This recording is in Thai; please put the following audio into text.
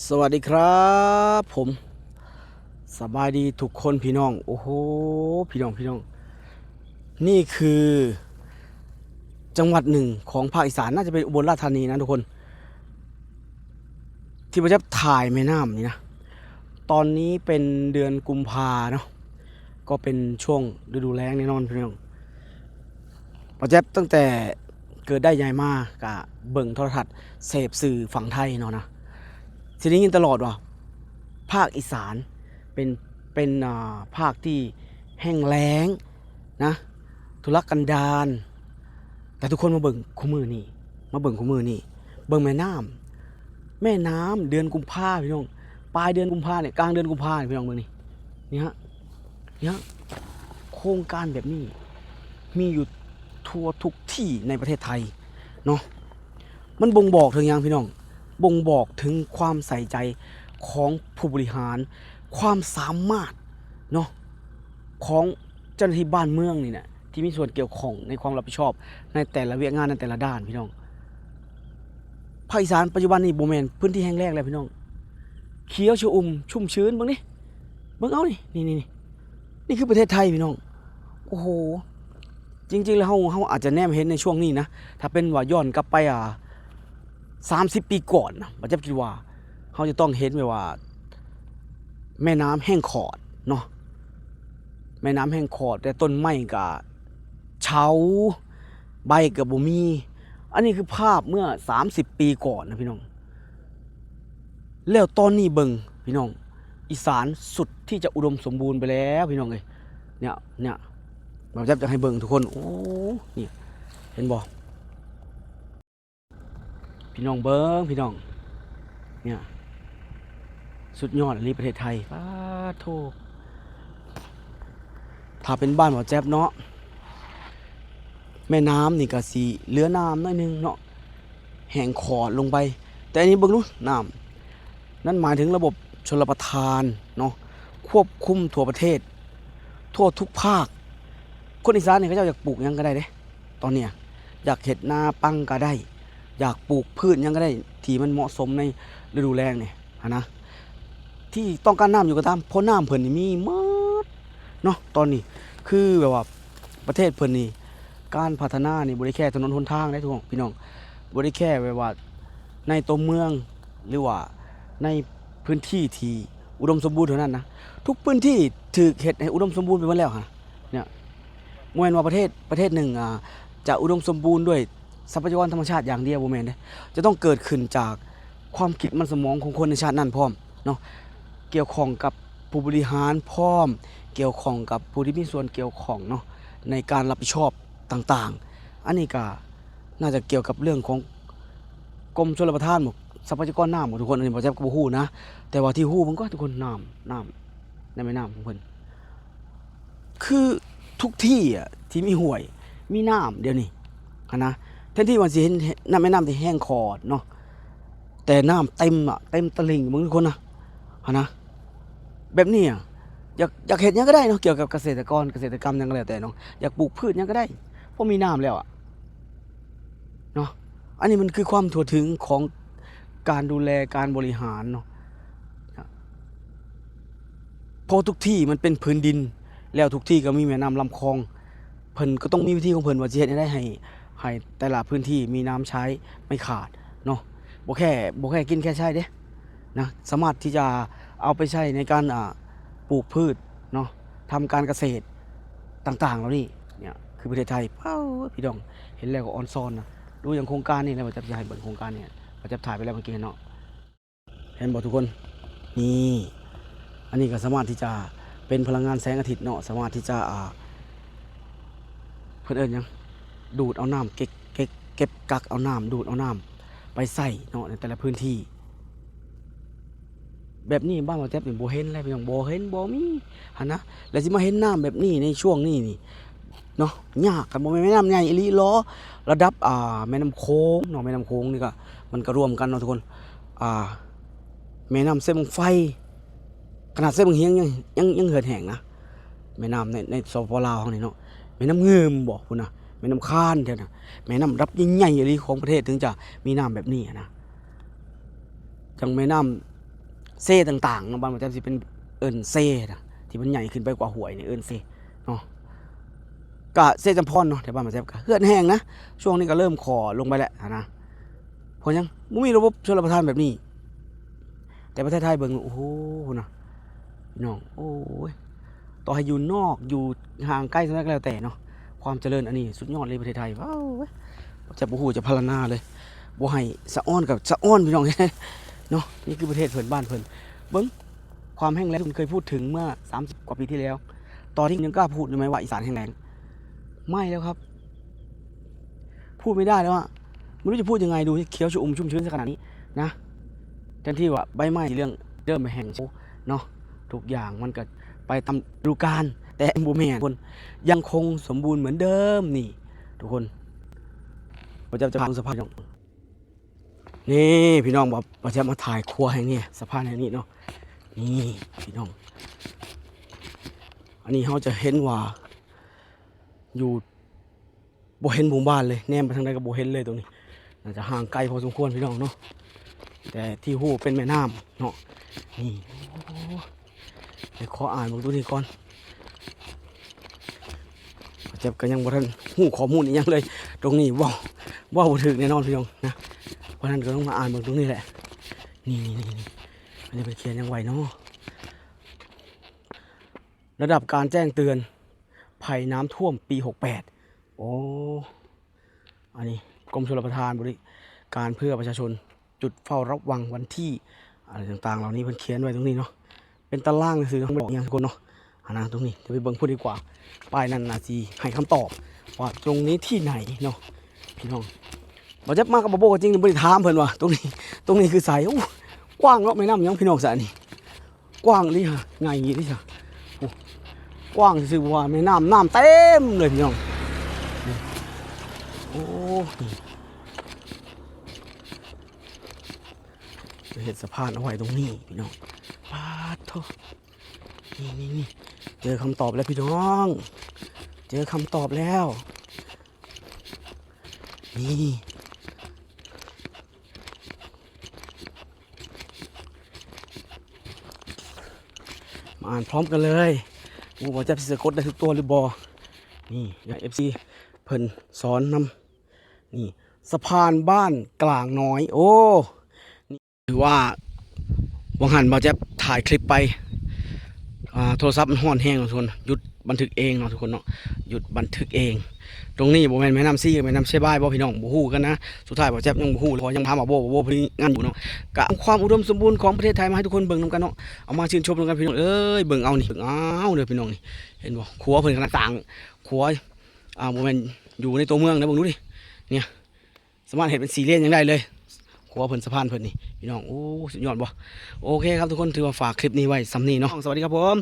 สวัสดีครับผมสบายดีทุกคนพี่น้องโอ้โหพี่น้องนี่คือจังหวัดหนึ่งของภาคอีสานน่าจะเป็นอุบลราชธานีนะทุกคนที่ประจับถ่ายแม่น้ำนี่นะตอนนี้เป็นเดือนกุมภาเนาะก็เป็นช่วงฤดูแล้งแน่นอนพี่น้องประจับตั้งแต่เกิดได้ใหญ่มากกะเบิ่งโทรทัศน์เสพสื่อฝั่งไทยเนาะนะทีนี้ยินตลอดว่าภาคอีสานเป็นภาคที่แห้งแล้งนะทุรกันดารแต่ทุกคนมาเบิ่งคู่มือนี่มาเบิ่งคู่มือนี่เบิ่งแม่น้ำเดือนกุมภาพี่น้องปลายเดือนกุมภาเนี่ยกลางเดือนกุมภาเนี่ยพี่น้องเบิ่งนี่ฮะนี่ฮะโครงการแบบนี้มีอยู่ทั่วทุกที่ในประเทศไทยเนาะมันบ่งบอกถึงอย่างพี่น้องบ่งบอกถึงความใส่ใจของผู้บริหารความสามารถเนาะของเจ้าหน้าที่บ้านเมืองนี่นะที่มีส่วนเกี่ยวข้องในความรับผิดชอบในแต่ละเวียกงานในแต่ละด้านพี่น้องภาคอีสานปัจจุบันนี่โบแมนพื้นที่แห้งแล้งแล้วพี่น้องเขียวชอุ่มชุ่มชื้นเบิ่งนี่เบิ่งเอานี่คือประเทศไทยพี่น้องโอ้โหจริงๆแล้วเฮาอาจจะแนมเห็นในช่วงนี้นะถ้าเป็นว่าย้อนกลับไป30 ปีก่อนนะผมจะคิดว่าเขาจะต้องเห็นไว้ว่าแม่น้ำแห้งขอดเนาะแม่น้ำแห้งขอดแต่ต้นไม้ก็เฉาใบก็บ่มีอันนี้คือภาพเมื่อ30 ปีก่อนนะพี่น้องแล้วตอนนี้เบิ่งพี่น้องอีสานสุดที่จะอุดมสมบูรณ์ไปแล้วพี่น้องเอ้ยเนี่ยผมจะให้เบิ่งทุกคนโอ้นี่เห็นบ่พี่น้องเบิ่งพี่น้องเนี่ยสุดยอดเลยประเทศไทยป้าโทถ้าเป็นบ้านหมอแจ๊บเนาะแม่น้ำนี่ก็สีเหลือน้ำน้อยนึงเนาะแห้งขอดลงไปแต่อันนี้เบิ่งดูน้ำนั่นหมายถึงระบบชลประทานเนาะควบคุมทั่วประเทศทั่วทุกภาคคนอีสานเนี่ยเขาอยากปลูกยังก็ได้เด้ตอนเนี้ยอยากเห็ดนาปังก็ได้อยากปลูกพืชยังก็ได้ที่มันเหมาะสมในฤดูแล้งเนี่ยนะที่ต้องการน้ำอยู่ก็ตามเพราะน้ำเพิ่นนี่มีหมดเนาะตอนนี้คือแบบว่าประเทศเพิ่นนี่การพัฒนานี่บ่ได้แค่ถนนหนทางได้ทุกคนพี่น้องบ่ได้แค่แบบว่าในตัวเมืองหรือว่าในพื้นที่ที่อุดมสมบูรณ์เท่านั้นนะทุกพื้นที่ถูกเฮ็ดให้อุดมสมบูรณ์ไปหมดแล้วฮะเนี่ยบ่แม่นว่าประเทศหนึ่งจะอุดมสมบูรณ์ด้วยทรัพยากรธรรมชาติอย่างเดียวบ่แม่นเด้จะต้องเกิดขึ้นจากความคิดมันสมองของคนในชาตินั้นพร้อมเนาะเกี่ยวข้องกับผู้บริหารพร้อมเกี่ยวข้องกับผู้ที่มีส่วนเกี่ยวข้องเนาะในการรับผิดชอบต่างๆอันนี้ก็น่าจะเกี่ยวกับเรื่องของกรมชลประทานหมดทรัพยากรน้ำหมดทุกคนอันนี้บ่แซ่บก็บ่ฮู้นะแต่ว่าที่ฮู้มันก็ทุกคนน้ำในแม่น้ำของเพิ่นคือทุกที่ที่มีห้วยมีน้ำเดี๋ยวนี้นะแทนที่ว่าสิเห็นน้ำแม่น้ำที่แห้งขอดเนาะแต่น้ำเต็มเต็มตลิ่งมึงทุกคนนะแบบนี้อยากเห็นยังก็ได้เนาะเกี่ยวกับเกษตรกรรมยังก็แล้วแต่เนาะอยากปลูกพืชยังก็ได้เพราะมีน้ำแล้วเนาะอันนี้มันคือความทั่วถึงของการดูแลการบริหารเนาะเพราะทุกที่มันเป็นพื้นดินแล้วทุกที่ก็มีแม่น้ำลำคลองเพิ่นก็ต้องมีวิธีของเพิ่นว่าสิเฮ็ดให้ได้ให้แต่ละพื้นที่มีน้ำใช้ไม่ขาดเนาะบ่แค่กินแค่ใช้เด้นะสามารถที่จะเอาไปใช้ในการปลูกพืชเนาะทำการเกษตรต่างๆแล้วนี่เนี่ยคือประเทศไทยเป้าพี่น้องเห็นแล้วก็ออนซอนนะดูอย่างโครงการนี่แล้วว่าจะให้เบิ่งโครงการเนี่ยว่าจะถ่ายไปแล้วเมื่อกี้เนาะเห็นบ่ทุกคนนี่อันนี้ก็สามารถที่จะเป็นพลังงานแสงอาทิตย์เนาะสามารถที่จะเพิ่นเอิ้นหยังดูดเอาน้ำเก็บกักเอาน้ำดูดเอาน้ำไปใส่เนาะในแต่ละพื้นที่แบบนี้บ้านเราแทบเป็นบ่เห็นเลยพี่น้องบ่เห็นบ่มีหั่นนะแล้วสิมาเห็นน้ำแบบนี้ในช่วงนี้นี่เนาะยากกันบ่แม่นแม่น้ำใหญ่อีหลีหรอระดับแม่น้ำโขงเนาะแม่น้ำโขงนี่ก็มันก็รวมกันเนาะทุกคนอ่าแม่น้ำเส้นไฟขนาดเส้นบางเฮียงยังเหือดแห้งนะแม่น้ำในสปปลาวเฮานี่เนาะแม่น้ำเงิมบ่พุ่นน่ะแม่น้ำคานแท้น่ะแม่น้ำรับใหญ่ๆอีหลีของประเทศถึงจะมีน้ำแบบนี้นะจังแม่น้ เซ่ต่างๆเนาะบ้านบ่แจ่มสิเป็นเอิ้นเซ่นะที่มันใหญ่ขึ้นไปกว่าห้วยนี่เอิ้นเซ่เนาะก็เซ่จำพรเนาะแต่บ้านบ่แจ่มก็เฮือนแห้งนะช่วงนี้ก็เริ่มขอลงไปแล้วนะเพราะยังบ่มีระบบชลประทานแบบนี้แต่ประเทศไทยเบิ่งโอ้โหนะพี่น้องโอ้ยต่อให้อยู่นอกอยู่ห่างไกลสักก็แล้วแต่เนาะความเจริญอันนี้สุดยอดเลยประเทศไทยว้าวจะบ่ฮู้จะพรรณนาเลยบ่ให้สะอ้อนกับสะอ้อนพี่น้องเนาะนี่คือประเทศเพิ่นบ้านเพิ่นเบิ่งความแห้งแล้งคุณเคยพูดถึงเมื่อ30กว่าปีที่แล้วตอนนี้ยังกล้าพูดอยู่ไหมว่าอีสานแห้งแล้งไม่แล้วครับพูดไม่ได้แล้วอะไม่รู้จะพูดยังไงดูเขียวชุ่มชื้นขนาดนี้นะแทนที่ว่าใบไม้เรื่องเริ่มแห้งเนาะทุกอย่างมันก็ไปตามฤดูกาลแต่บ่แม่นคนยังคงสมบูรณ์เหมือนเดิมนี่ทุกคนเราจะพาสภาพนี่พี่น้องบอกเราจะมาถ่ายครัวแห่งนี้สภาพแห่งนี้เนาะนี่พี่น้องอันนี้เขาจะเห็นว่าอยู่บ่เห็นหมู่บ้านเลยแนมไปทางใดก็บ่เห็นเลยตรงนี้น่าจะห่างไกลพอสมควรพี่น้องเนาะแต่ที่หู้เป็นแม่น้ำเนาะนี่เดี๋ยวขออ่านบทตัวนี้ก่อนเจ็บก็ยังบ่ทันหู้ข้อมูลอีกยังเลยตรงนี้ว้าวบ่ถึกแน่นอนพี่น้องนะเพราะนั้นก็ต้องมาอ่านบทตรงนี้แหละนี่อันนี้เป็นเขียนยังไหวเนาะระดับการแจ้งเตือนภัยน้ำท่วมปี68โอ้อันนี้กรมชลประทานบริการเพื่อประชาชนจุดเฝ้าระวังวันที่อะไรต่างๆเหล่านี้เพิ่นเขียนไว้ตรงนี้เนาะเป็นตารางหนังสือของบอกอย่างทุกคนเนาะนะตรงนี้จะไปเบิ่งพูดดีกว่าป้ายนั้นนาทีให้คำตอบว่าตรงนี้ที่ไหนเนาะพี่น้องบ่จะมากับบ่โบจริงบ่ได้ถามเพิ่นว่าตรงนี้คือไสกว้างเนาะแม่น้ำยังพี่น้องซะอันนี้กว้างนี่ฮะไงนี่ซะกว้างซื่อว่าแม่น้ำเต็มเลยพี่น้องโอ้เห็นสะพานเอาไว้ตรงนี้พี่น้องปาดโถนี่เจอคำตอบแล้วพี่น้องเจอคำตอบแล้วนี่มาอ่านพร้อมกันเลยว่าจะสะกดได้ทุกตัวหรือบอนี่อย่าง FC เพิ่นสอนนำนี่สะพานบ้านกลางน้อยโอ้นี่ถือว่าวังหันบ่จะถ่ายคลิปไปโทรศัพท์มันห้อนแห้งทุกคนหยุดบันทึกเองเนาะทุกคนเนาะหยุดบันทึกเองตรงนี้บ่แม่นแม่น้ำซี่แม่น้ำเชบายบ่พี่น้องบ่ฮู้กันนะสุดท้ายบ่แจ๊บยังบ่ฮู้เพราะยังถามว่าบ่เพิ่นงานอยู่เนาะกะความอุดมสมบูรณ์ของประเทศไทยมาให้ทุกคนเบิ่งนำกันเนาะเอามาชื่นชมนำกันพี่น้องเอ้ยเบิ่งเอานี่เบิ่งเอาเด้อพี่น้องนี่เห็นบ่ครัวเพิ่นขนาดต่างครัวบ่แม่นอยู่ในตัวเมืองนะเบิ่งดูดิเนี่ยสามารถเฮ็ดเป็น4เลนยังได้เลยครัวเพิ่นสะพานเพิ่นนี่พี่น้องโอ้สุดยอดบ่โอเคครับทุกคนถือว่าฝากคลิปนี้ไว้สำนี้เนาะสวัสดีครับผม